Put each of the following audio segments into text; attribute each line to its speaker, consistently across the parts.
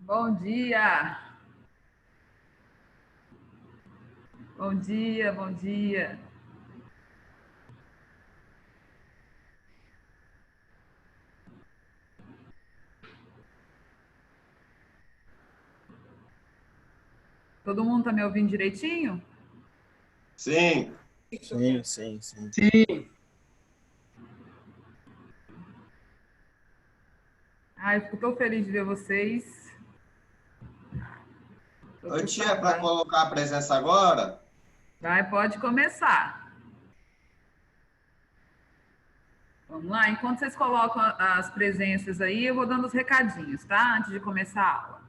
Speaker 1: Bom dia! Bom dia, bom dia! Todo mundo está me ouvindo direitinho?
Speaker 2: Sim.
Speaker 3: Sim.
Speaker 1: Ai, fico tão feliz de ver vocês.
Speaker 2: Ô, tia, para colocar a presença agora?
Speaker 1: Vai, pode começar. Vamos lá, enquanto vocês colocam as presenças aí, eu vou dando os recadinhos, tá? Antes de começar a aula.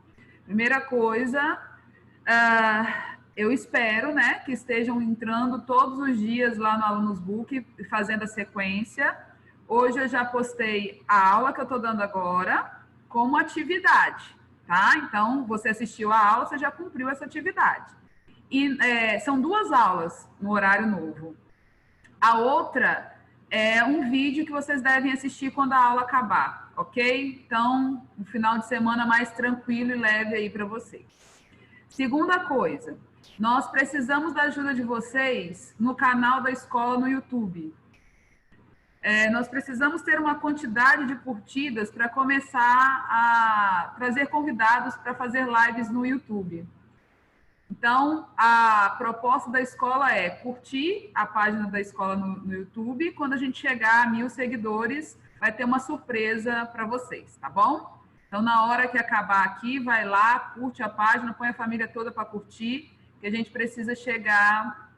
Speaker 1: Primeira coisa, eu espero, né, que estejam entrando todos os dias lá no Alunos Book, fazendo a sequência. Hoje eu já postei a aula que eu estou dando agora como atividade, tá? Então, você assistiu a aula, você já cumpriu essa atividade. E são duas aulas no horário novo. A outra é um vídeo que vocês devem assistir quando a aula acabar, ok? Então, um final de semana mais tranquilo e leve aí para vocês. Segunda coisa, nós precisamos da ajuda de vocês no canal da escola no YouTube. Nós precisamos ter uma quantidade de curtidas para começar a trazer convidados para fazer lives no YouTube. Então, a proposta da escola é curtir a página da escola no YouTube. Quando a gente chegar a 1000 seguidores, vai ter uma surpresa para vocês, tá bom? Então, na hora que acabar aqui, vai lá, curte a página, põe a família toda para curtir, que a gente precisa chegar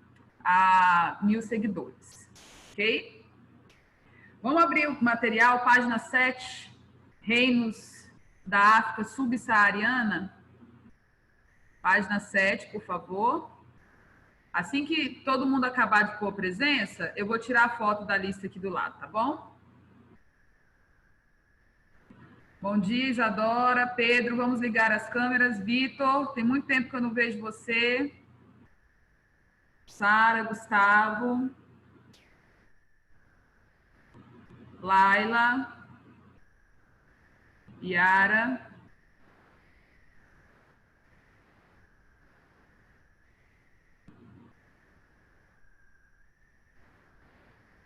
Speaker 1: a 1000 seguidores, ok? Vamos abrir o material, página 7, Reinos da África Subsaariana. Página 7, por favor. Assim que todo mundo acabar de pôr presença, eu vou tirar a foto da lista aqui do lado, tá bom? Bom dia, Isadora, Pedro, vamos ligar as câmeras. Vitor, tem muito tempo que eu não vejo você. Sara, Gustavo. Laila. Yara.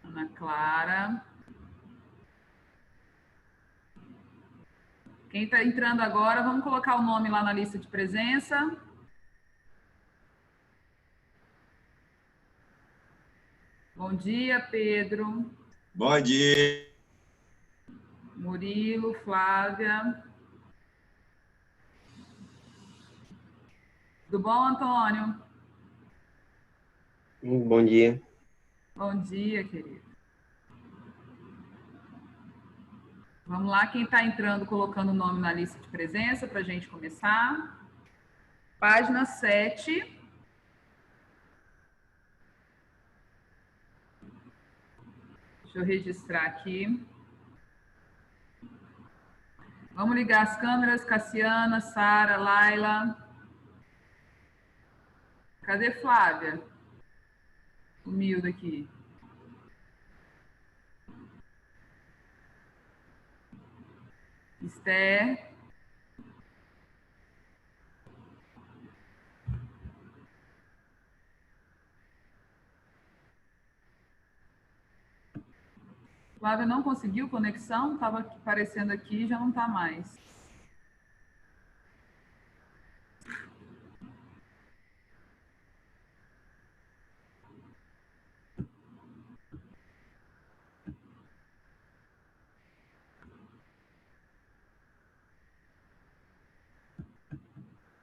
Speaker 1: Ana Clara. Quem está entrando agora, vamos colocar o nome lá na lista de presença. Bom dia, Pedro.
Speaker 2: Bom dia.
Speaker 1: Murilo, Flávia. Tudo bom, Antônio?
Speaker 3: Bom dia.
Speaker 1: Bom dia, querido. Vamos lá, quem está entrando, colocando o nome na lista de presença para a gente começar. Página 7. Deixa eu registrar aqui. Vamos ligar as câmeras, Cassiana, Sara, Laila. Cadê Flávia? Sumiu daqui. Esther. Flávia não conseguiu conexão, estava aparecendo aqui, já não está mais.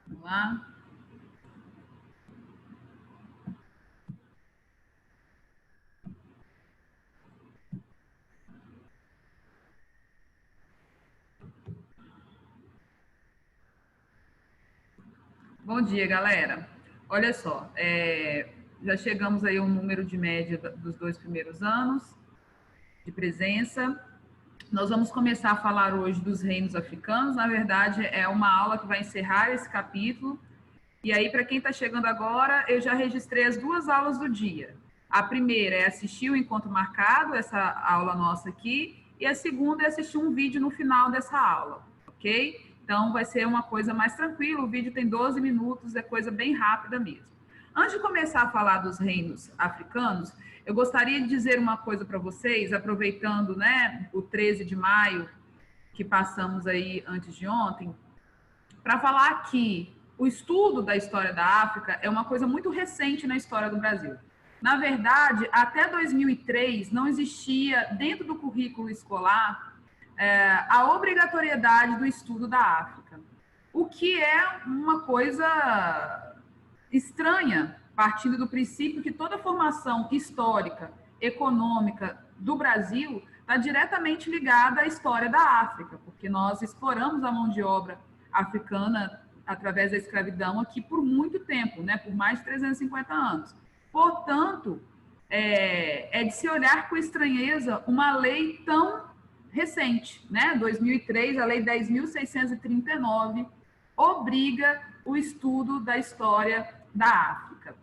Speaker 1: Vamos lá. Bom dia, galera. Olha só, já chegamos aí a um número de média dos 2 primeiros anos de presença. Nós vamos começar a falar hoje dos reinos africanos. Na verdade, é uma aula que vai encerrar esse capítulo. E aí, para quem está chegando agora, eu já registrei as 2 aulas do dia. A primeira é assistir o encontro marcado, essa aula nossa aqui, e a segunda é assistir um vídeo no final dessa aula, ok? Então, vai ser uma coisa mais tranquila. O vídeo tem 12 minutos, é coisa bem rápida mesmo. Antes de começar a falar dos reinos africanos, eu gostaria de dizer uma coisa para vocês, aproveitando, né, o 13 de maio, que passamos aí antes de ontem, para falar que o estudo da história da África é uma coisa muito recente na história do Brasil. Na verdade, até 2003, não existia dentro do currículo escolar a obrigatoriedade do estudo da África, o que é uma coisa estranha, partindo do princípio que toda a formação histórica, econômica do Brasil está diretamente ligada à história da África, porque nós exploramos a mão de obra africana através da escravidão aqui por muito tempo, né, por mais de 350 anos. Portanto, é de se olhar com estranheza uma lei tão recente, né? 2003, a Lei 10.639 obriga o estudo da história da África.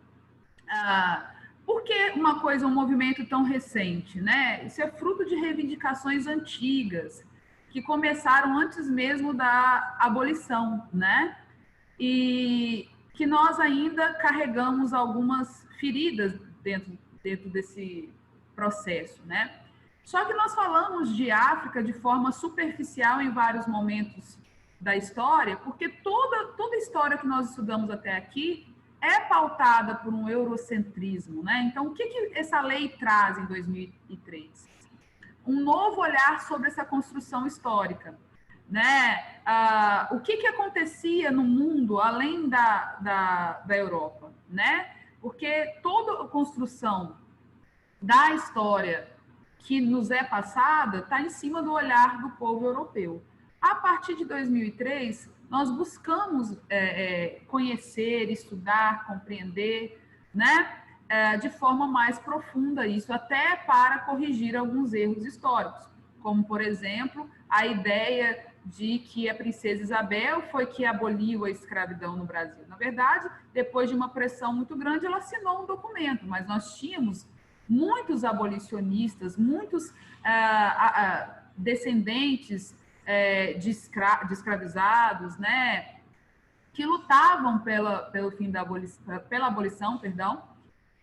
Speaker 1: Por que uma coisa, um movimento tão recente, né? Isso é fruto de reivindicações antigas, que começaram antes mesmo da abolição, né? E que nós ainda carregamos algumas feridas dentro desse processo, né? Só que nós falamos de África de forma superficial em vários momentos da história, porque toda a história que nós estudamos até aqui é pautada por um eurocentrismo, né? Então, o que essa lei traz em 2003? Um novo olhar sobre essa construção histórica, né? O que acontecia no mundo além da Europa, né? Porque toda a construção da história que nos é passada está em cima do olhar do povo europeu. A partir de 2003, nós buscamos conhecer, estudar, compreender, né, de forma mais profunda isso, até para corrigir alguns erros históricos, como, por exemplo, a ideia de que a princesa Isabel foi que aboliu a escravidão no Brasil. Na verdade, depois de uma pressão muito grande, ela assinou um documento, mas nós tínhamos muitos abolicionistas, muitos descendentes de escravizados, né, que lutavam pelo fim pela abolição, perdão,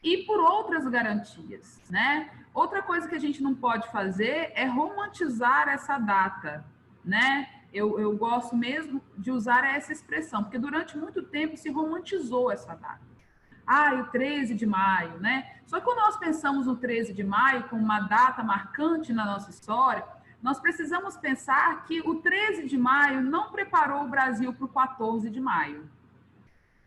Speaker 1: e por outras garantias, né? Outra coisa que a gente não pode fazer é romantizar essa data, né? Eu gosto mesmo de usar essa expressão, porque durante muito tempo se romantizou essa data. O 13 de maio, né? Só que quando nós pensamos no 13 de maio como uma data marcante na nossa história, nós precisamos pensar que o 13 de maio não preparou o Brasil para o 14 de maio.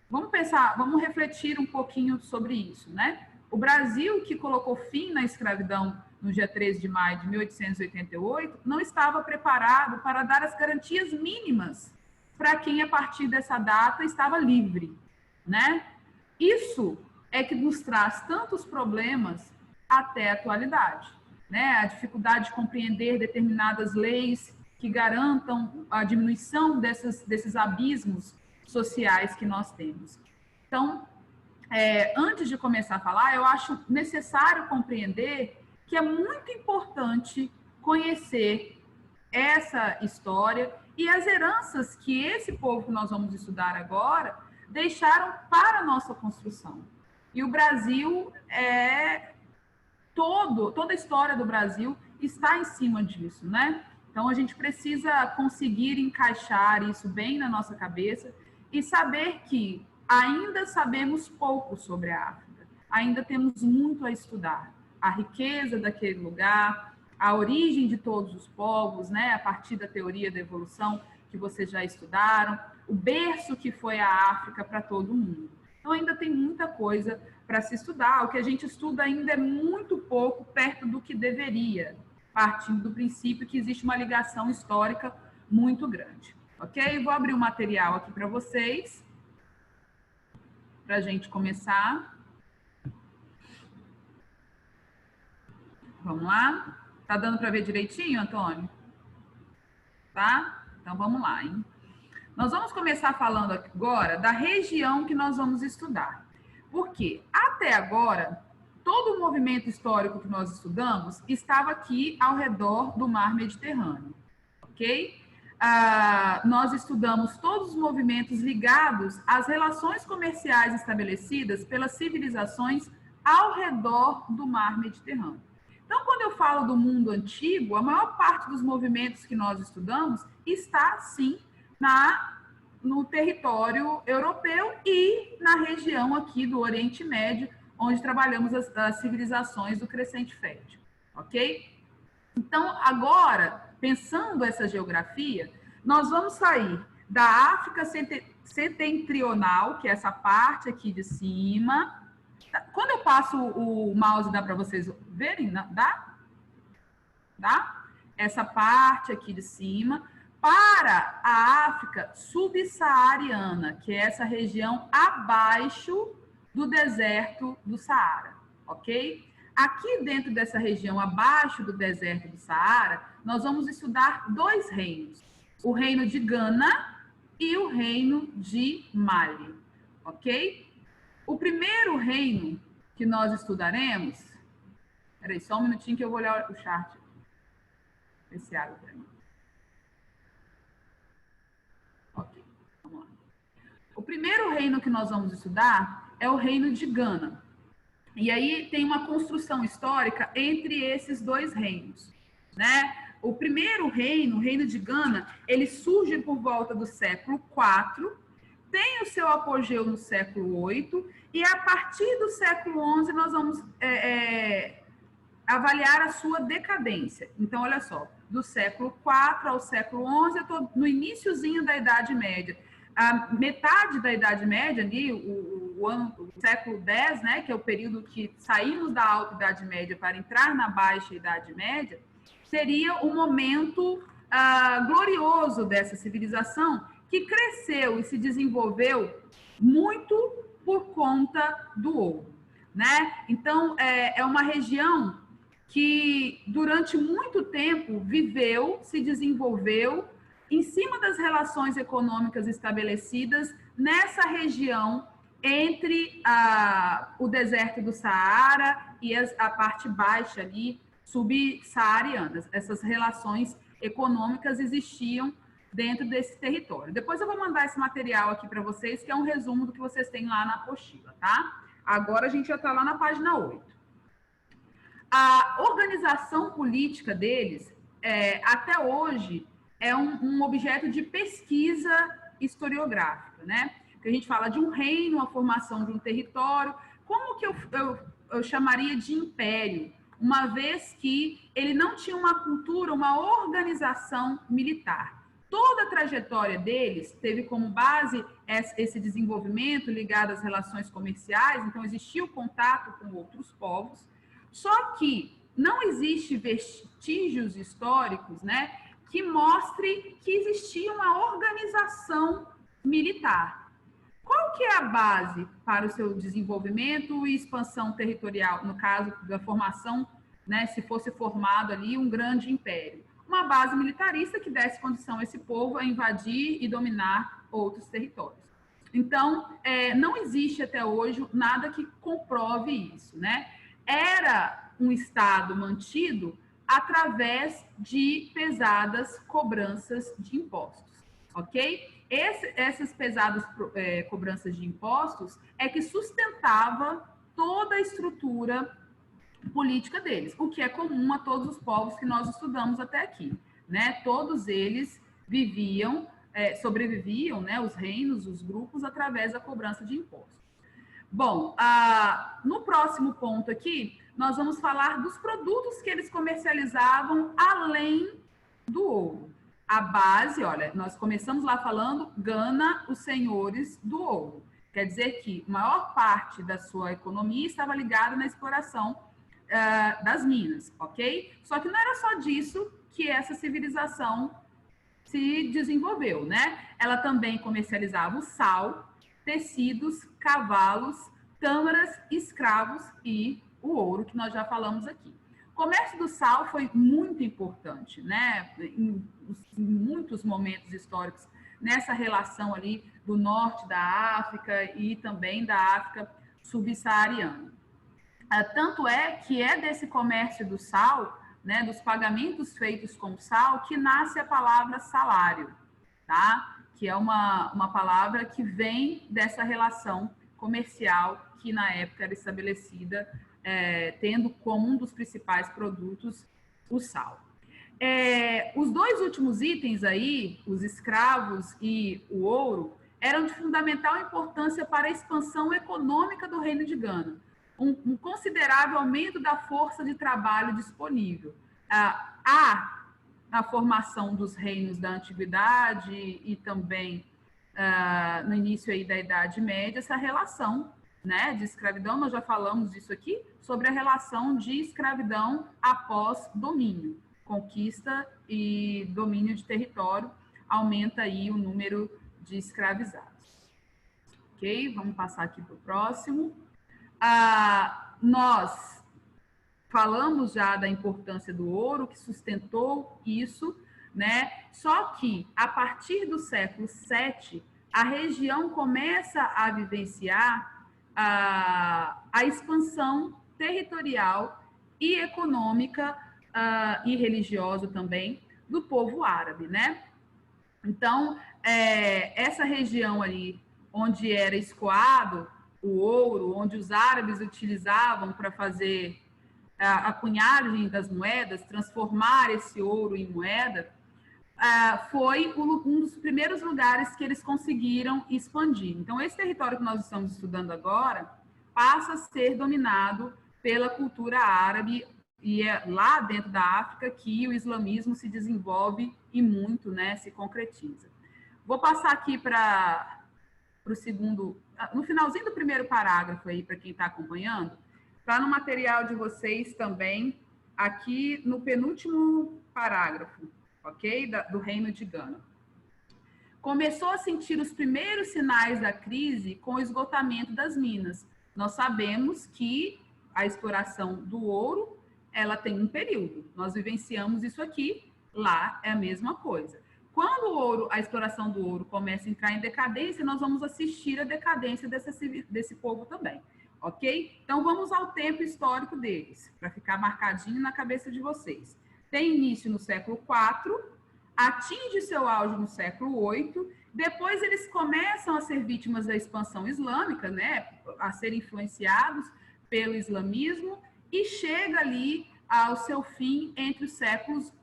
Speaker 1: Vamos pensar, vamos refletir um pouquinho sobre isso, né? O Brasil, que colocou fim na escravidão no dia 13 de maio de 1888, não estava preparado para dar as garantias mínimas para quem, a partir dessa data, estava livre, né? Isso é que nos traz tantos problemas até a atualidade, né? A dificuldade de compreender determinadas leis que garantam a diminuição desses abismos sociais que nós temos. Então, antes de começar a falar, eu acho necessário compreender que é muito importante conhecer essa história e as heranças que esse povo que nós vamos estudar agora deixaram para a nossa construção. E o Brasil toda a história do Brasil está em cima disso, né? Então a gente precisa conseguir encaixar isso bem na nossa cabeça e saber que ainda sabemos pouco sobre a África, ainda temos muito a estudar. A riqueza daquele lugar, a origem de todos os povos, né? A partir da teoria da evolução que vocês já estudaram, o berço que foi a África para todo mundo. Então ainda tem muita coisa para se estudar. O que a gente estuda ainda é muito pouco perto do que deveria, partindo do princípio que existe uma ligação histórica muito grande. Ok? Vou abrir um material aqui para vocês, para a gente começar. Vamos lá? Tá dando para ver direitinho, Antônio? Tá? Então vamos lá, hein? Nós vamos começar falando agora da região que nós vamos estudar. Porque até agora, todo o movimento histórico que nós estudamos estava aqui ao redor do mar Mediterrâneo, ok? nós estudamos todos os movimentos ligados às relações comerciais estabelecidas pelas civilizações ao redor do mar Mediterrâneo. Então, quando eu falo do mundo antigo, a maior parte dos movimentos que nós estudamos está, sim, no território europeu e na região aqui do Oriente Médio, onde trabalhamos as civilizações do Crescente Fértil, ok? Então, agora, pensando essa geografia, nós vamos sair da África setentrional, que é essa parte aqui de cima. Quando eu passo o mouse, dá para vocês verem? Dá? Dá? Essa parte aqui de cima, para a África subsaariana, que é essa região abaixo do deserto do Saara, ok? Aqui dentro dessa região abaixo do deserto do Saara, nós vamos estudar dois reinos, o reino de Gana e o reino de Mali, ok? O primeiro reino que nós estudaremos... Espera aí, só um minutinho que eu vou olhar o chart. Esse água para mim. Ok, vamos lá. O primeiro reino que nós vamos estudar é o reino de Gana. E aí tem uma construção histórica entre esses dois reinos, né? O primeiro reino, o reino de Gana, ele surge por volta do século IV, tem o seu apogeu no século VIII, e a partir do século XI nós vamos avaliar a sua decadência. Então, olha só, do século IV ao século XI, eu estou no iniciozinho da Idade Média. A metade da Idade Média, ali, o século X, né, que é o período que saímos da Alta Idade Média para entrar na Baixa Idade Média, seria o momento glorioso dessa civilização, que cresceu e se desenvolveu muito por conta do ouro, né? Então, é uma região que durante muito tempo viveu, se desenvolveu em cima das relações econômicas estabelecidas nessa região entre o deserto do Saara e a parte baixa ali, subsaariana. Essas relações econômicas existiam dentro desse território. Depois eu vou mandar esse material aqui para vocês, que é um resumo do que vocês têm lá na apostila, tá? Agora a gente já está lá na página 8. A organização política deles, até hoje, é um objeto de pesquisa historiográfica, né? Que a gente fala de um reino, a formação de um território. Como que eu chamaria de império? Uma vez que ele não tinha uma cultura, uma organização militar. Toda a trajetória deles teve como base esse desenvolvimento ligado às relações comerciais, então existia o contato com outros povos, só que não existe vestígios históricos, né, que mostre que existia uma organização militar. Qual que é a base para o seu desenvolvimento e expansão territorial, no caso da formação, né, se fosse formado ali um grande império? Uma base militarista que desse condição a esse povo a invadir e dominar outros territórios. Então, não existe até hoje nada que comprove isso, né? Era um Estado mantido através de pesadas cobranças de impostos, ok? Essas pesadas cobranças de impostos é que sustentava toda a estrutura política deles, o que é comum a todos os povos que nós estudamos até aqui, né? Todos eles viviam, sobreviviam, né? Os reinos, os grupos, através da cobrança de impostos. Bom, no próximo ponto aqui, nós vamos falar dos produtos que eles comercializavam além do ouro. A base, olha, nós começamos lá falando Gana, os senhores do ouro. Quer dizer que a maior parte da sua economia estava ligada na exploração das minas, ok? Só que não era só disso que essa civilização se desenvolveu, né? Ela também comercializava o sal, tecidos, cavalos, tâmaras, escravos e o ouro, que nós já falamos aqui. O comércio do sal foi muito importante, né? Em muitos momentos históricos, nessa relação ali do norte da África e também da África subsaariana. Tanto é que é desse comércio do sal né, dos pagamentos feitos com sal, que nasce a palavra salário, tá? Que é uma palavra que vem dessa relação comercial que na época era estabelecida, tendo como um dos principais produtos o sal. Os dois últimos itens aí, os escravos e o ouro, eram de fundamental importância para a expansão econômica do Reino de Gana. Um considerável aumento da força de trabalho disponível. Há na formação dos reinos da antiguidade e também no início aí da Idade Média, essa relação, né, de escravidão. Nós já falamos disso aqui, sobre a relação de escravidão após domínio. Conquista e domínio de território aumenta aí o número de escravizados. Ok? Vamos passar aqui para o próximo. Nós falamos já da importância do ouro, que sustentou isso, né? Só que, a partir do século VII, a região começa a vivenciar a expansão territorial e econômica e religiosa também do povo árabe, né? Então, essa região ali, onde era escoado o ouro, onde os árabes utilizavam para fazer a cunhagem das moedas, transformar esse ouro em moeda, foi um dos primeiros lugares que eles conseguiram expandir. Então, esse território que nós estamos estudando agora passa a ser dominado pela cultura árabe, e é lá dentro da África que o islamismo se desenvolve e muito, né, se concretiza. Vou passar aqui para o segundo, no finalzinho do primeiro parágrafo aí, para quem está acompanhando, está no material de vocês também, aqui no penúltimo parágrafo, ok? Do Reino de Gana. Começou a sentir os primeiros sinais da crise com o esgotamento das minas. Nós sabemos que a exploração do ouro, ela tem um período. Nós vivenciamos isso aqui, lá é a mesma coisa. Quando a exploração do ouro começa a entrar em decadência, nós vamos assistir a decadência desse povo também, ok? Então, vamos ao tempo histórico deles, para ficar marcadinho na cabeça de vocês. Tem início no século IV, atinge seu auge no século VIII, depois eles começam a ser vítimas da expansão islâmica, né, a serem influenciados pelo islamismo, e chega ali ao seu fim entre os séculos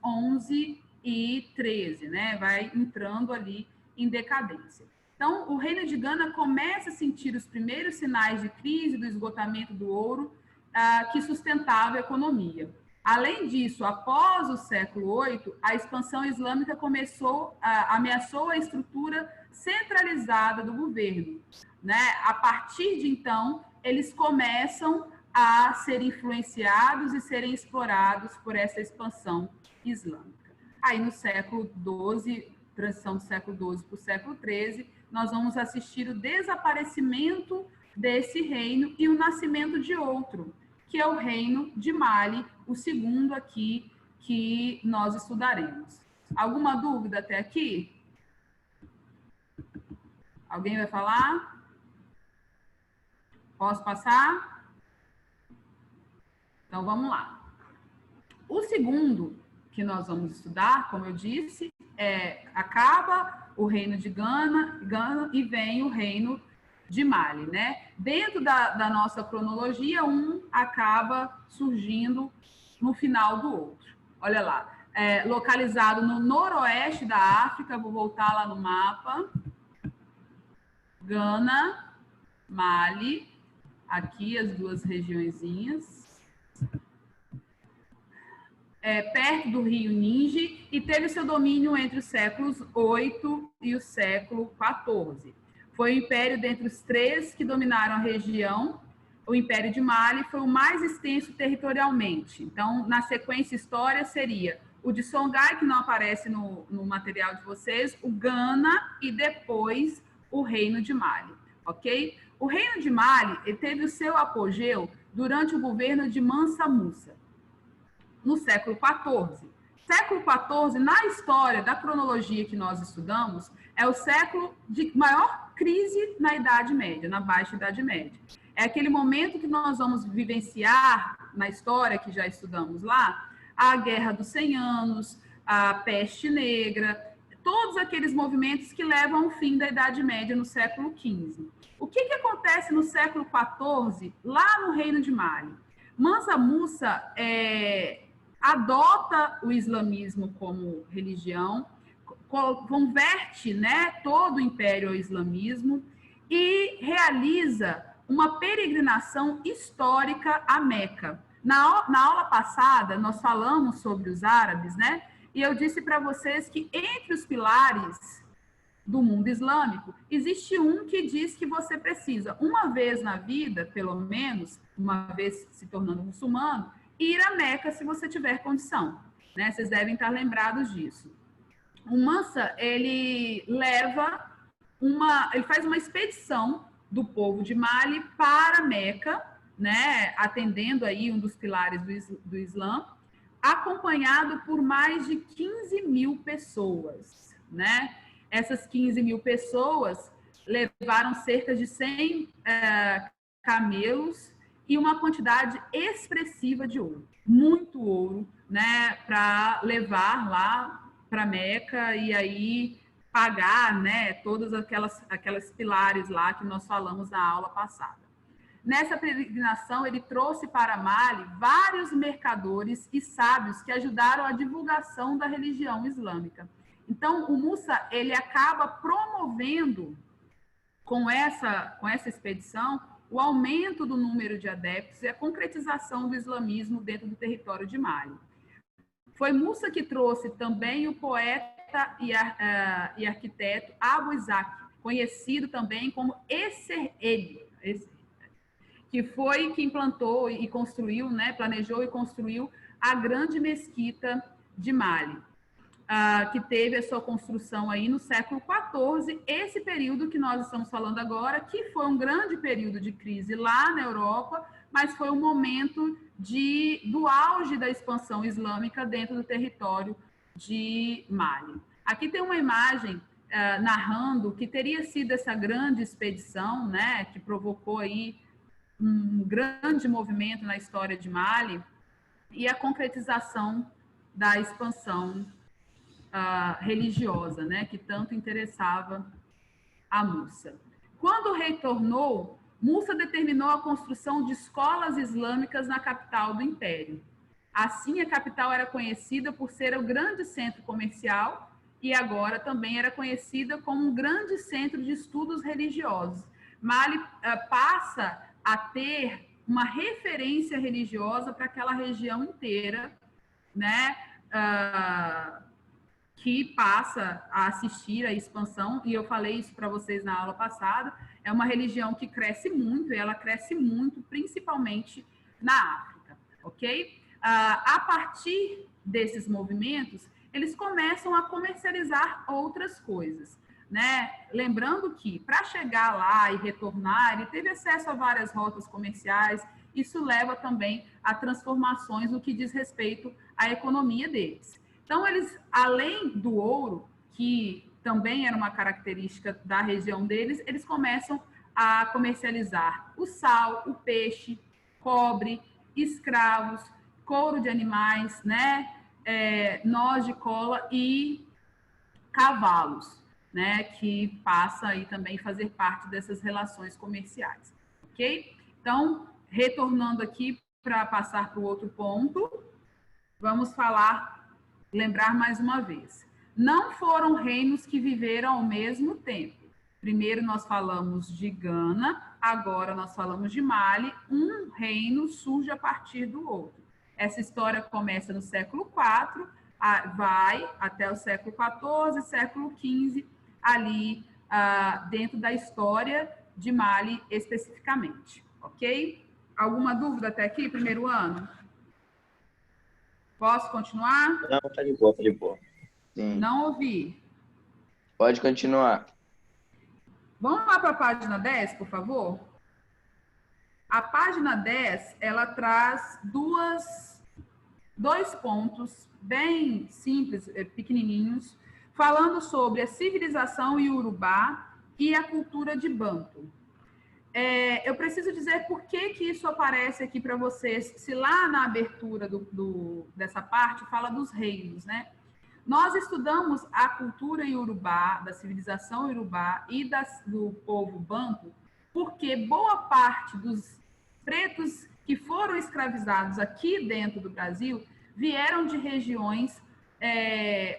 Speaker 1: XI e XIII, né? Vai entrando ali em decadência. Então, o Reino de Gana começa a sentir os primeiros sinais de crise, do esgotamento do ouro, que sustentava a economia. Além disso, após o século VIII, a expansão islâmica ameaçou a estrutura centralizada do governo, né? A partir de então, eles começam a serem influenciados e serem explorados por essa expansão islâmica. Aí no século XII, transição do século XII para o século XIII, nós vamos assistir o desaparecimento desse reino e o nascimento de outro, que é o reino de Mali, o segundo aqui que nós estudaremos. Alguma dúvida até aqui? Alguém vai falar? Posso passar? Então, vamos lá. O segundo que nós vamos estudar, como eu disse, acaba o reino de Gana e vem o reino de Mali, né? Dentro da nossa cronologia, um acaba surgindo no final do outro. Olha lá, localizado no noroeste da África, vou voltar lá no mapa. Gana, Mali, aqui as duas regiõezinhas. Perto do rio Níger, e teve seu domínio entre os séculos VIII e o século XIV. Foi o império dentre os três que dominaram a região. O Império de Mali foi o mais extenso territorialmente. Então, na sequência história, seria o de Songhai, que não aparece no material de vocês, o Gana e depois o Reino de Mali, ok? O Reino de Mali ele teve o seu apogeu durante o governo de Mansa Musa, no século XIV. Século XIV, na história da cronologia que nós estudamos, é o século de maior crise na Idade Média, na Baixa Idade Média. É aquele momento que nós vamos vivenciar na história que já estudamos lá, a Guerra dos 100 Anos, a Peste Negra, todos aqueles movimentos que levam ao fim da Idade Média no século XV. O que acontece no século XIV, lá no Reino de Mali? Mansa Musa adota o islamismo como religião, converte, né, todo o império ao islamismo e realiza uma peregrinação histórica a Meca. Na aula passada, nós falamos sobre os árabes, né? E eu disse para vocês que entre os pilares do mundo islâmico, existe um que diz que você precisa, uma vez na vida, pelo menos, uma vez se tornando muçulmano, ir a Meca se você tiver condição, né? Vocês devem estar lembrados disso. O Mansa, ele faz uma expedição do povo de Mali para Meca, né? Atendendo aí um dos pilares do Islã, acompanhado por mais de 15 mil pessoas, né? Essas 15 mil pessoas levaram cerca de 100 camelos e uma quantidade expressiva de ouro, muito ouro, né, para levar lá para Meca e aí pagar, né, todas aquelas pilares lá que nós falamos na aula passada. Nessa peregrinação, ele trouxe para Mali vários mercadores e sábios que ajudaram a divulgação da religião islâmica. Então, o Musa, ele acaba promovendo, com essa expedição, o aumento do número de adeptos e a concretização do islamismo dentro do território de Mali. Foi Musa que trouxe também o poeta e arquiteto Abu Isaac, conhecido também como Esser-Eli, que implantou e construiu, né, planejou e construiu a grande mesquita de Mali, que teve a sua construção aí no século XIV, esse período que nós estamos falando agora, que foi um grande período de crise lá na Europa, mas foi um momento do auge da expansão islâmica dentro do território de Mali. Aqui tem uma imagem narrando que teria sido essa grande expedição, né, que provocou aí um grande movimento na história de Mali e a concretização da expansão religiosa, né, que tanto interessava a Musa. Quando retornou, Musa determinou a construção de escolas islâmicas na capital do império. Assim, a capital era conhecida por ser o grande centro comercial e agora também era conhecida como um grande centro de estudos religiosos. Mali passa a ter uma referência religiosa para aquela região inteira, né? Que passa a assistir à expansão, e eu falei isso para vocês na aula passada, é uma religião que cresce muito, e ela cresce muito, principalmente na África, ok? A partir desses movimentos, eles começam a comercializar outras coisas, né? Lembrando que, para chegar lá e retornar, ele teve acesso a várias rotas comerciais, isso leva também a transformações no que diz respeito à economia deles. Então, eles, além do ouro, que também era uma característica da região deles, eles começam a comercializar o sal, o peixe, cobre, escravos, couro de animais, né? Nós de cola e cavalos, né? Que passa aí também a fazer parte dessas relações comerciais, ok? Então, retornando aqui para passar para o outro ponto, vamos lembrar mais uma vez. Não foram reinos que viveram ao mesmo tempo. Primeiro nós falamos de Gana, agora nós falamos de Mali. Um reino surge a partir do outro. Essa história começa no século IV, vai até o século XIV, século XV, ali dentro da história de Mali especificamente, ok? Alguma dúvida até aqui, primeiro ano? Posso continuar?
Speaker 3: Não, tá de boa, tá de boa.
Speaker 4: Sim.
Speaker 1: Não ouvi.
Speaker 4: Pode continuar.
Speaker 1: Vamos lá para a página 10, por favor? A página 10, ela traz dois pontos bem simples, pequenininhos, falando sobre a civilização iorubá e a cultura de Banto. eu preciso dizer por que isso aparece aqui para vocês, se lá na abertura dessa parte fala dos reinos, né? Nós estudamos a cultura iorubá, da civilização iorubá e do povo banto, porque boa parte dos pretos que foram escravizados aqui dentro do Brasil vieram de regiões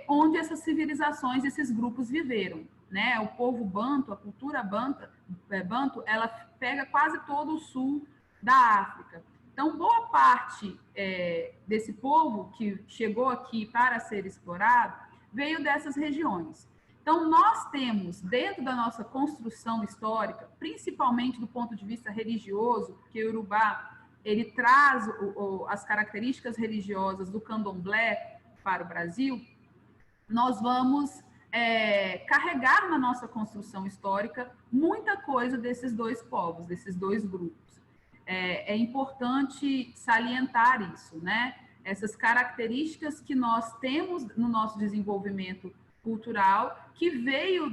Speaker 1: onde essas civilizações, esses grupos viveram, né? O povo banto, a cultura banto, ela pega quase todo o sul da África. Então, boa parte desse povo que chegou aqui para ser explorado veio dessas regiões. Então, nós temos, dentro da nossa construção histórica, principalmente do ponto de vista religioso, porque o Iorubá, ele traz as características religiosas do candomblé para o Brasil, nós vamos carregar na nossa construção histórica muita coisa desses dois povos, desses dois grupos. É importante salientar isso, né? Essas características que nós temos no nosso desenvolvimento cultural, que veio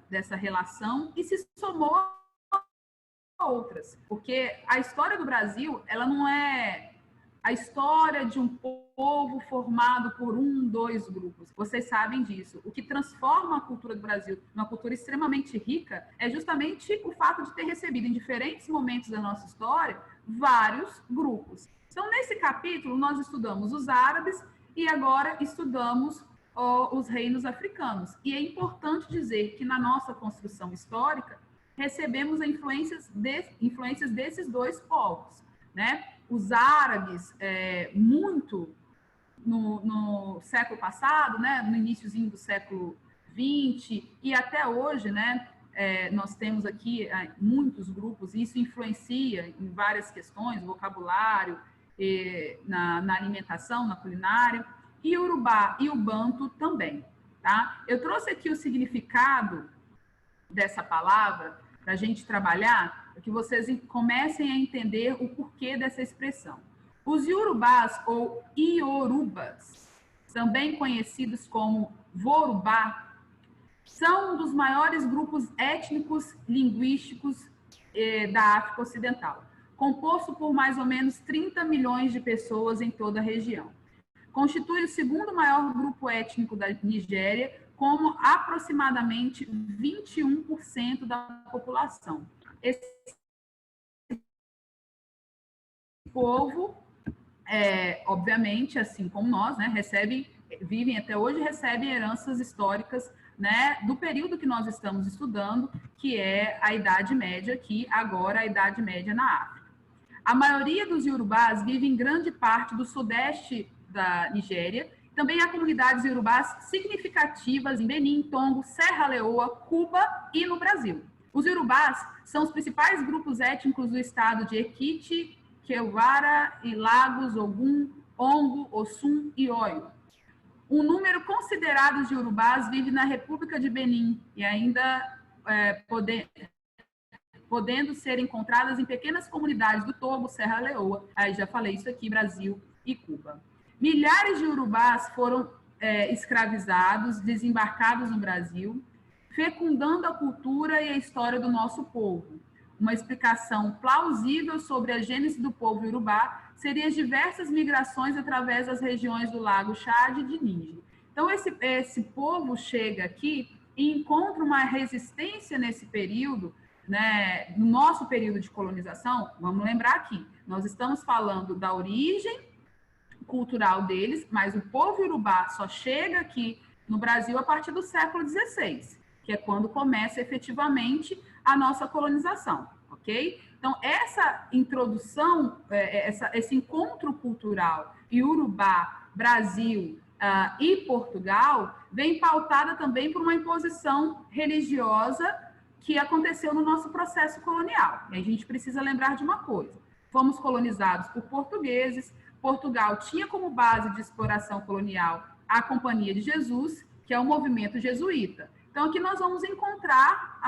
Speaker 1: dessa relação e se somou a outras. Porque a história do Brasil, ela não é a história de um povo formado por dois grupos. Vocês sabem disso. O que transforma a cultura do Brasil numa cultura extremamente rica é justamente o fato de ter recebido, em diferentes momentos da nossa história, vários grupos. Então, nesse capítulo, nós estudamos os árabes e agora estudamos os reinos africanos. E é importante dizer que na nossa construção histórica, recebemos influências desses dois povos, né? Os árabes, muito no século passado, né, no iniciozinho do século XX e até hoje, né, nós temos aqui muitos grupos, e isso influencia em várias questões, vocabulário, na alimentação, na culinária, e o Iorubá e o Banto também, tá? Eu trouxe aqui o significado dessa palavra para a gente trabalhar, para que vocês comecem a entender o porquê dessa expressão. Os Iorubás, ou Iorubas, também conhecidos como Vorubá, são um dos maiores grupos étnicos linguísticos da África Ocidental, composto por mais ou menos 30 milhões de pessoas em toda a região. Constitui o segundo maior grupo étnico da Nigéria, como aproximadamente 21% da população. Esse povo, obviamente, assim como nós, né, vivem até hoje, recebem heranças históricas, né, do período que nós estamos estudando, que é a Idade Média, aqui agora a Idade Média na África. A maioria dos Iorubás vive em grande parte do sudeste da Nigéria. Também há comunidades iorubás significativas em Benin, Togo, Serra Leoa, Cuba e no Brasil. Os iorubás são os principais grupos étnicos do estado de Ekiti, Kewara e Lagos, Ogun, Ongo, Osun e Oyo. Um número considerado de iorubás vive na República de Benin e ainda podendo ser encontradas em pequenas comunidades do Togo, Serra Leoa, aí já falei isso aqui, Brasil e Cuba. Milhares de iorubás foram escravizados, desembarcados no Brasil, fecundando a cultura e a história do nosso povo. Uma explicação plausível sobre a gênese do povo iorubá seria as diversas migrações através das regiões do Lago Chad e de Níger. Então, esse povo chega aqui e encontra uma resistência nesse período, né, no nosso período de colonização. Vamos lembrar aqui, nós estamos falando da origem cultural deles, mas o povo iorubá só chega aqui no Brasil a partir do século XVI, que é quando começa efetivamente a nossa colonização, ok? Então, essa introdução, esse encontro cultural Iorubá, Brasil e Portugal, vem pautada também por uma imposição religiosa que aconteceu no nosso processo colonial. E a gente precisa lembrar de uma coisa: fomos colonizados por portugueses. Portugal tinha como base de exploração colonial a Companhia de Jesus, que é o movimento jesuíta. Então, aqui nós vamos encontrar,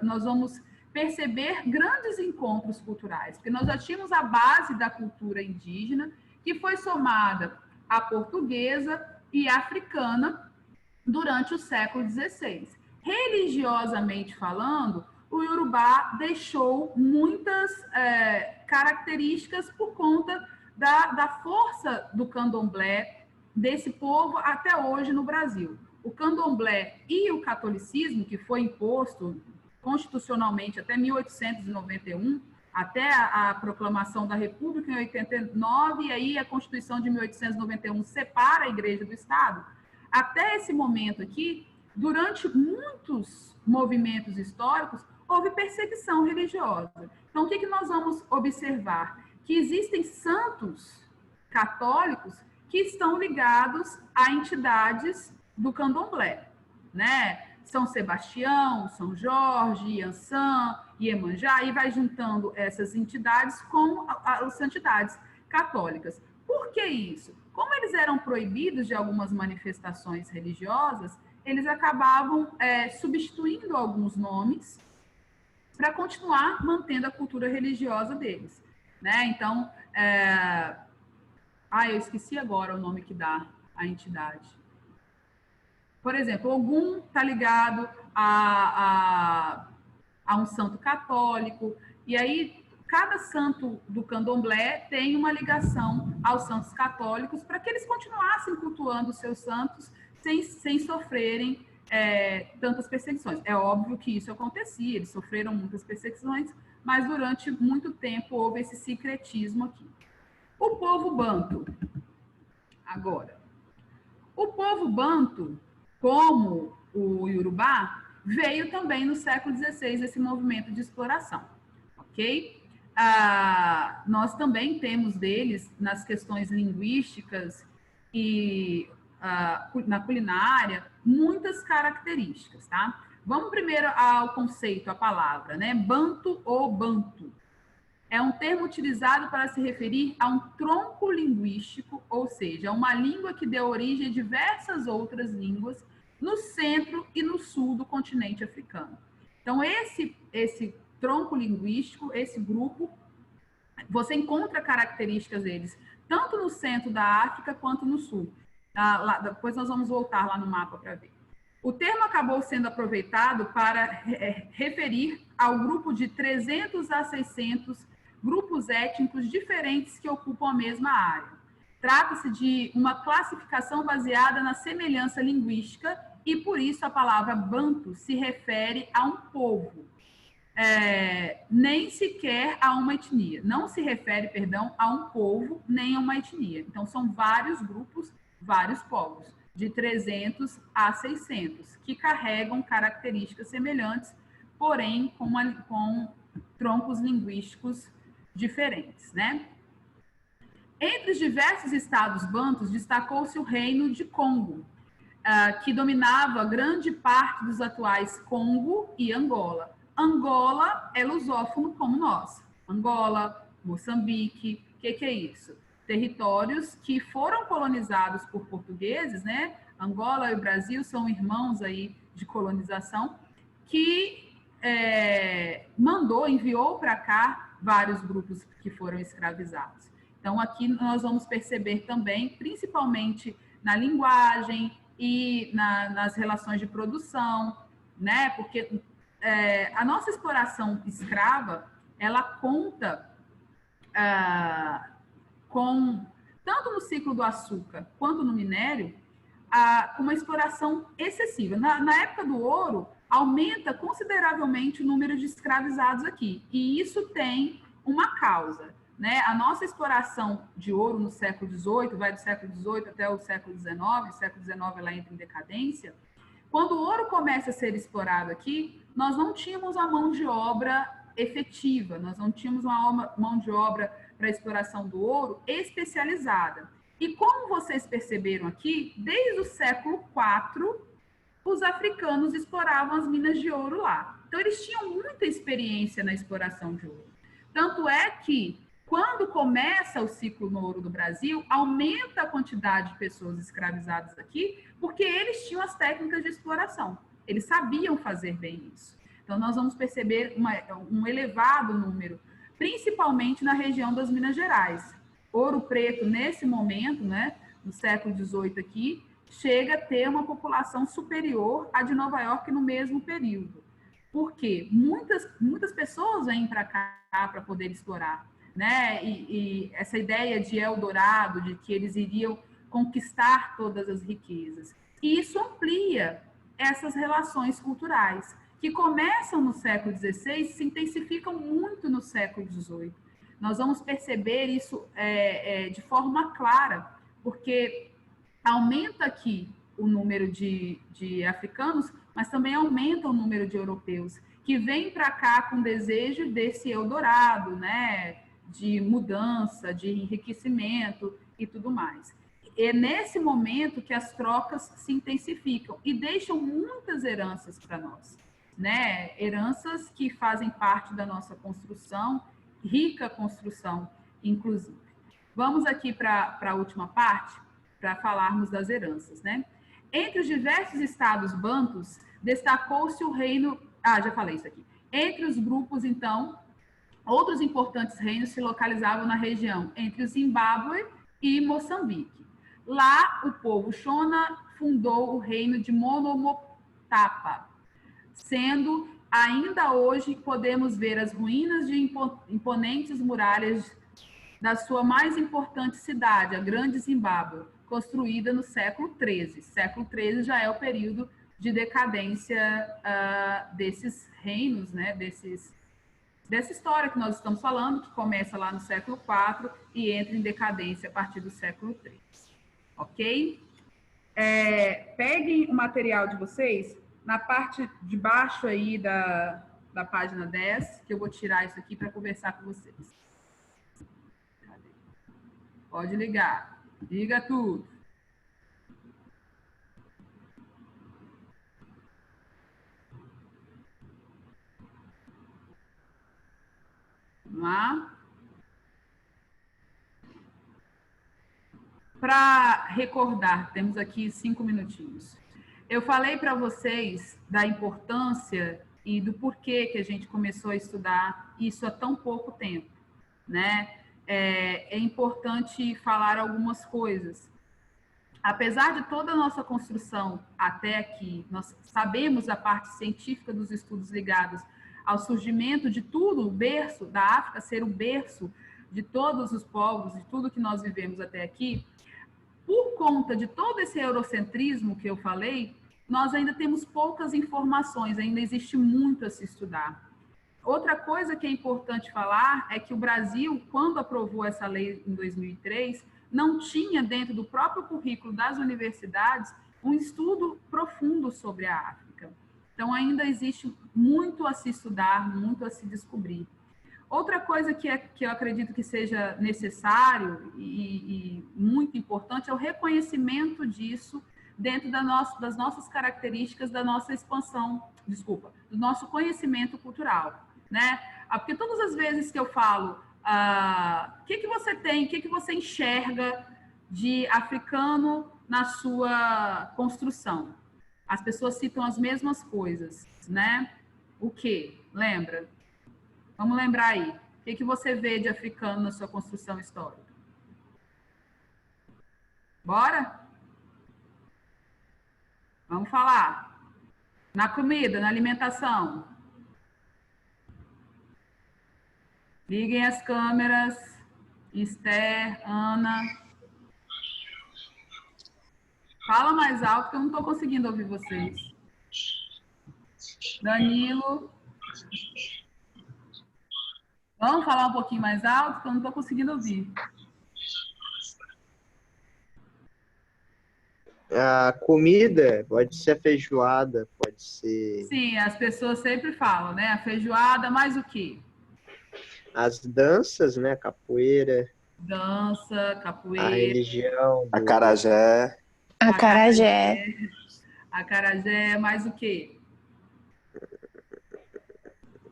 Speaker 1: nós vamos perceber grandes encontros culturais, porque nós já tínhamos a base da cultura indígena, que foi somada à portuguesa e africana durante o século XVI. Religiosamente falando, o Iorubá deixou muitas características por conta da força do candomblé, desse povo até hoje no Brasil. O candomblé e o catolicismo, que foi imposto constitucionalmente até 1891, até a proclamação da República em 89, e aí a Constituição de 1891 separa a Igreja do Estado. Até esse momento aqui, durante muitos movimentos históricos, houve perseguição religiosa. Então, o que nós vamos observar? Que existem santos católicos que estão ligados a entidades do candomblé, né? São Sebastião, São Jorge, Iansã, Iemanjá, e vai juntando essas entidades com as santidades católicas. Por que isso? Como eles eram proibidos de algumas manifestações religiosas, eles acabavam substituindo alguns nomes para continuar mantendo a cultura religiosa deles, né? Então, eu esqueci agora o nome que dá à entidade. Por exemplo, Ogum está ligado a um santo católico, e aí cada santo do candomblé tem uma ligação aos santos católicos para que eles continuassem cultuando os seus santos sem sofrerem tantas perseguições. É óbvio que isso acontecia, eles sofreram muitas perseguições, mas durante muito tempo houve esse sincretismo aqui. O povo banto. Agora, o povo banto, como o Iorubá, veio também no século XVI esse movimento de exploração, ok? Nós também temos deles nas questões linguísticas e na culinária muitas características, tá? Vamos primeiro ao conceito, a palavra, né? Banto ou banto. É um termo utilizado para se referir a um tronco linguístico, ou seja, uma língua que deu origem a diversas outras línguas no centro e no sul do continente africano. Então, esse tronco linguístico, esse grupo, você encontra características deles, tanto no centro da África quanto no sul. Depois nós vamos voltar lá no mapa para ver. O termo acabou sendo aproveitado para referir ao grupo de 300 a 600 grupos étnicos diferentes que ocupam a mesma área. Trata-se de uma classificação baseada na semelhança linguística e, por isso, a palavra banto se refere a um povo, nem sequer a uma etnia. Não se refere, perdão, a um povo nem a uma etnia. Então, são vários grupos, vários povos, de 300 a 600, que carregam características semelhantes, porém com troncos linguísticos diferentes, né? Entre os diversos estados bantus, destacou-se o reino de Congo, que dominava grande parte dos atuais Congo e Angola. Angola é lusófono como nós. Angola, Moçambique, o que é isso? Territórios que foram colonizados por portugueses, né? Angola e o Brasil são irmãos aí de colonização, que enviou para cá vários grupos que foram escravizados. Então, aqui nós vamos perceber também, principalmente na linguagem e nas relações de produção, né? Porque a nossa exploração escrava, ela conta tanto no ciclo do açúcar quanto no minério, com uma exploração excessiva. Na época do ouro, aumenta consideravelmente o número de escravizados aqui, e isso tem uma causa, né? A nossa exploração de ouro no século XVIII, vai do século XVIII até o século XIX, o século XIX ela entra em decadência. Quando o ouro começa a ser explorado aqui, nós não tínhamos a mão de obra efetiva, nós não tínhamos uma mão de obra para a exploração do ouro especializada. E como vocês perceberam aqui, desde o século IV, os africanos exploravam as minas de ouro lá. Então, eles tinham muita experiência na exploração de ouro. Tanto é que, quando começa o ciclo no ouro do Brasil, aumenta a quantidade de pessoas escravizadas aqui, porque eles tinham as técnicas de exploração. Eles sabiam fazer bem isso. Então, nós vamos perceber um elevado número, principalmente na região das Minas Gerais. Ouro Preto, nesse momento, né, no século XVIII aqui, chega a ter uma população superior à de Nova York no mesmo período. Por quê? Muitas pessoas vêm para cá para poder explorar, né? E essa ideia de Eldorado, de que eles iriam conquistar todas as riquezas. E isso amplia essas relações culturais, que começam no século XVI e se intensificam muito no século XVIII. Nós vamos perceber isso de forma clara, porque aumenta aqui o número de africanos, mas também aumenta o número de europeus que vêm para cá com desejo desse Eldorado, né, de mudança, de enriquecimento e tudo mais. É nesse momento que as trocas se intensificam e deixam muitas heranças para nós, né? Heranças que fazem parte da nossa construção, rica construção, inclusive. Vamos aqui para a última parte, para falarmos das heranças, né? Entre os diversos estados bantus, destacou-se o reino... já falei isso aqui. Entre os grupos, então, outros importantes reinos se localizavam na região entre o Zimbábue e Moçambique. Lá, o povo Shona fundou o reino de Monomotapa, sendo ainda hoje podemos ver as ruínas de imponentes muralhas da sua mais importante cidade, a Grande Zimbábue, construída no século XIII. Século XIII já é o período de decadência desses reinos, né? Dessa história que nós estamos falando, que começa lá no século IV e entra em decadência a partir do século III. Ok? Peguem o material de vocês na parte de baixo aí da página 10, que eu vou tirar isso aqui para conversar com vocês. Pode ligar. Liga tudo. Vamos lá. Para recordar, temos aqui 5 minutinhos. Eu falei para vocês da importância e do porquê que a gente começou a estudar isso há tão pouco tempo, né? É importante falar algumas coisas. Apesar de toda a nossa construção até aqui, nós sabemos a parte científica dos estudos ligados ao surgimento de tudo, o berço da África ser o berço de todos os povos, de tudo que nós vivemos até aqui, por conta de todo esse eurocentrismo que eu falei, nós ainda temos poucas informações, ainda existe muito a se estudar. Outra coisa que é importante falar é que o Brasil, quando aprovou essa lei em 2003, não tinha dentro do próprio currículo das universidades um estudo profundo sobre a África. Então, ainda existe muito a se estudar, muito a se descobrir. Outra coisa que eu acredito que seja necessário e muito importante é o reconhecimento disso dentro das nossas características, da nossa expansão, do nosso conhecimento cultural, né? Porque todas as vezes que eu falo o que você tem, o que você enxerga de africano na sua construção, as pessoas citam as mesmas coisas, né? O que? Lembra? Vamos lembrar aí. O que você vê de africano na sua construção histórica? Bora? Vamos falar. Na comida, na alimentação. Liguem as câmeras. Esther, Ana. Fala mais alto que eu não estou conseguindo ouvir vocês. Danilo. Vamos falar um pouquinho mais alto que eu não estou conseguindo ouvir.
Speaker 3: A comida pode ser a feijoada, pode ser...
Speaker 1: Sim, as pessoas sempre falam, né? A feijoada, mais o quê?
Speaker 3: As danças, né? Capoeira.
Speaker 1: Dança, capoeira.
Speaker 3: A religião.
Speaker 5: Acarajé.
Speaker 6: Acarajé.
Speaker 1: Acarajé, mais o quê?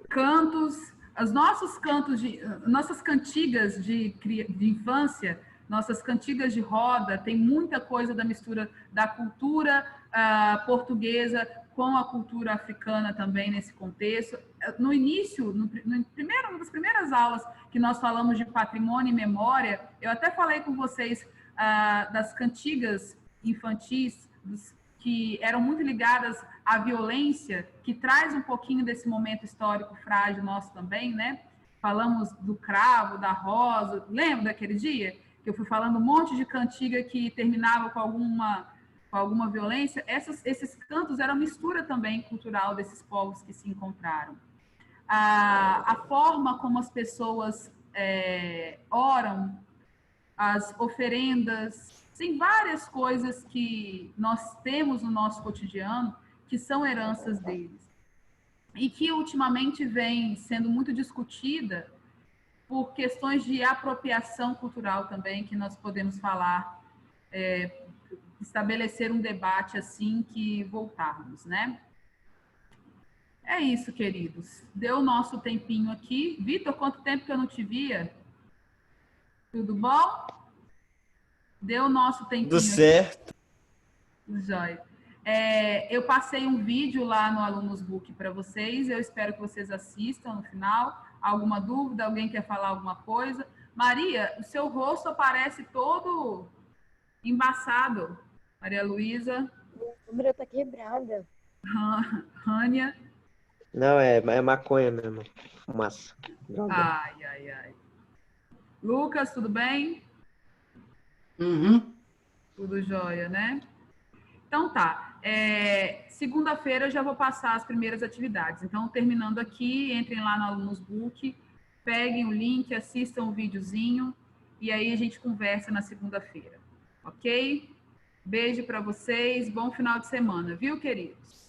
Speaker 1: Cantos, os nossos cantos, nossas cantigas de infância, nossas cantigas de roda, tem muita coisa da mistura da cultura portuguesa com a cultura africana também nesse contexto. No início, uma das primeiras aulas que nós falamos de patrimônio e memória, eu até falei com vocês das cantigas infantis, que eram muito ligadas à violência, que traz um pouquinho desse momento histórico frágil nosso também, né? Falamos do cravo, da rosa. Lembra daquele dia que eu fui falando um monte de cantiga que terminava com alguma violência? Esses cantos eram mistura também cultural desses povos que se encontraram. A forma como as pessoas oram, as oferendas, tem várias coisas que nós temos no nosso cotidiano que são heranças deles e que ultimamente vem sendo muito discutida por questões de apropriação cultural também, que nós podemos falar, estabelecer um debate assim que voltarmos, né? É isso, queridos. Deu o nosso tempinho aqui. Vitor, quanto tempo que eu não te via? Tudo bom? Deu o nosso tempinho.
Speaker 5: Tudo certo.
Speaker 1: Jóia. Eu passei um vídeo lá no Alunos Book para vocês. Eu espero que vocês assistam no final. Alguma dúvida? Alguém quer falar alguma coisa? Maria, o seu rosto aparece todo embaçado. Maria Luísa.
Speaker 7: Minha câmera tá quebrada.
Speaker 1: Rânia.
Speaker 3: Não, é maconha mesmo. Fumaça. Droga.
Speaker 1: Ai. Lucas, tudo bem?
Speaker 8: Uhum.
Speaker 1: Tudo jóia, né? Então tá. Segunda-feira eu já vou passar as primeiras atividades. Então, terminando aqui, entrem lá no Alunos Book, peguem o link, assistam o videozinho e aí a gente conversa na segunda-feira. Ok? Beijo para vocês, bom final de semana, viu, queridos?